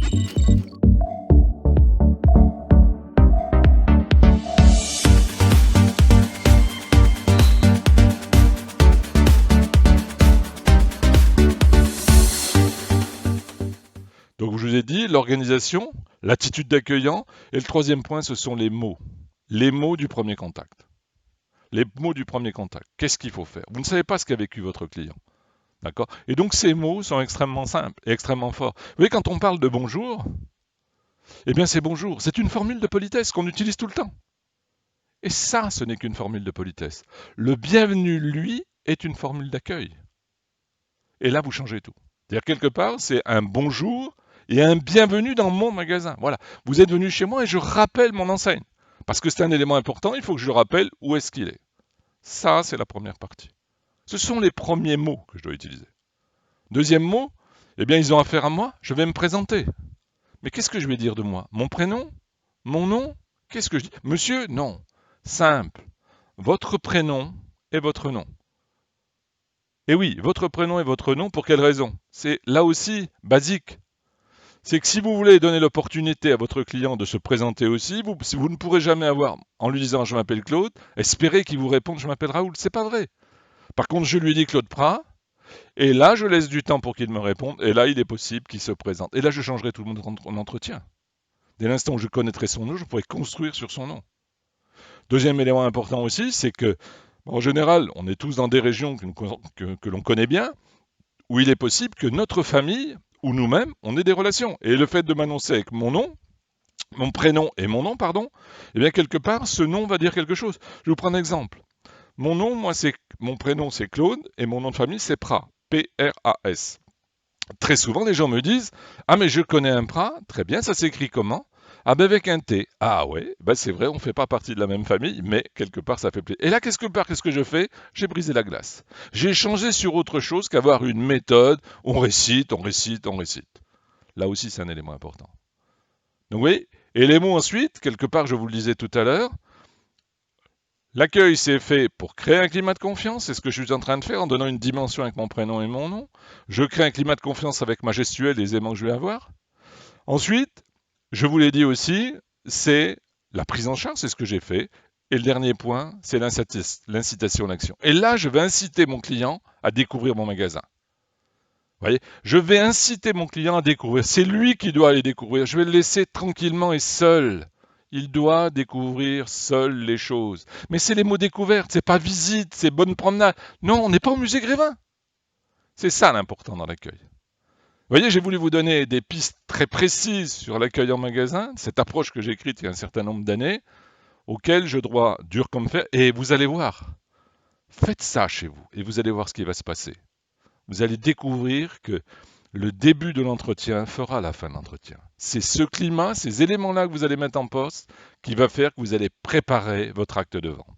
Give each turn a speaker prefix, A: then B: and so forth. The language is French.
A: Donc je vous ai dit, l'organisation, l'attitude d'accueillant, et le troisième point, ce sont les mots. Les mots du premier contact. Les mots du premier contact. Qu'est-ce qu'il faut faire? Vous ne savez pas ce qu'a vécu votre client. D'accord? Et donc ces mots sont extrêmement simples et extrêmement forts. Vous voyez, quand on parle de bonjour, eh bien c'est bonjour. C'est une formule de politesse qu'on utilise tout le temps. Et ça, ce n'est qu'une formule de politesse. Le bienvenu, lui, est une formule d'accueil. Et là, vous changez tout. C'est-à-dire, quelque part, c'est un bonjour et un bienvenue dans mon magasin. Voilà. Vous êtes venu chez moi et je rappelle mon enseigne. Parce que c'est un élément important, il faut que je rappelle où est-ce qu'il est. Ça, c'est la première partie. Ce sont les premiers mots que je dois utiliser. Deuxième mot, eh bien, ils ont affaire à moi, je vais me présenter. Mais qu'est-ce que je vais dire de moi? Mon prénom? Mon nom? Qu'est-ce que je dis? Monsieur? Non. Simple. Votre prénom et votre nom. Et oui, votre prénom et votre nom, pour quelle raison? C'est là aussi basique. C'est que si vous voulez donner l'opportunité à votre client de se présenter aussi, vous ne pourrez jamais avoir, en lui disant je m'appelle Claude, espérer qu'il vous réponde je m'appelle Raoul. C'est pas vrai. Par contre, je lui dis Claude Prat, et là, je laisse du temps pour qu'il me réponde, et là, il est possible qu'il se présente. Et là, je changerai tout mon entretien. Dès l'instant où je connaîtrai son nom, je pourrai construire sur son nom. Deuxième élément important aussi, c'est que, en général, on est tous dans des régions que l'on connaît bien, où il est possible que notre famille, ou nous-mêmes, on ait des relations. Et le fait de m'annoncer avec mon nom, mon prénom et mon nom, pardon, eh bien, quelque part, ce nom va dire quelque chose. Je vais vous prendre un exemple. Mon nom, mon prénom, c'est Claude, et mon nom de famille, c'est Prat. P-R-A-S. Très souvent, les gens me disent ah, mais je connais un Prat, très bien, ça s'écrit comment? Ah, ben avec un T. Ah, ouais, ben c'est vrai, on ne fait pas partie de la même famille, mais quelque part, ça fait plaisir. Et là, qu'est-ce que je fais? J'ai brisé la glace. J'ai changé sur autre chose qu'avoir une méthode, on récite, on récite, on récite. Là aussi, c'est un élément important. Donc, oui, et les mots ensuite, quelque part, je vous le disais tout à l'heure, l'accueil, c'est fait pour créer un climat de confiance, c'est ce que je suis en train de faire en donnant une dimension avec mon prénom et mon nom. Je crée un climat de confiance avec ma gestuelle et les aimants que je vais avoir. Ensuite, je vous l'ai dit aussi, c'est la prise en charge, c'est ce que j'ai fait. Et le dernier point, c'est l'incitation à l'action. Et là, je vais inciter mon client à découvrir mon magasin. Vous voyez, je vais inciter mon client à découvrir. C'est lui qui doit aller découvrir. Je vais le laisser tranquillement et seul. Il doit découvrir seul les choses. Mais c'est les mots découvertes, c'est pas visite, c'est bonne promenade. Non, on n'est pas au musée Grévin. C'est ça l'important dans l'accueil. Vous voyez, j'ai voulu vous donner des pistes très précises sur l'accueil en magasin, cette approche que j'ai écrite il y a un certain nombre d'années, auquel je dois dur comme fer. Et vous allez voir, faites ça chez vous et vous allez voir ce qui va se passer. Vous allez découvrir que le début de l'entretien fera la fin de l'entretien. C'est ce climat, ces éléments-là que vous allez mettre en poste qui va faire que vous allez préparer votre acte de vente.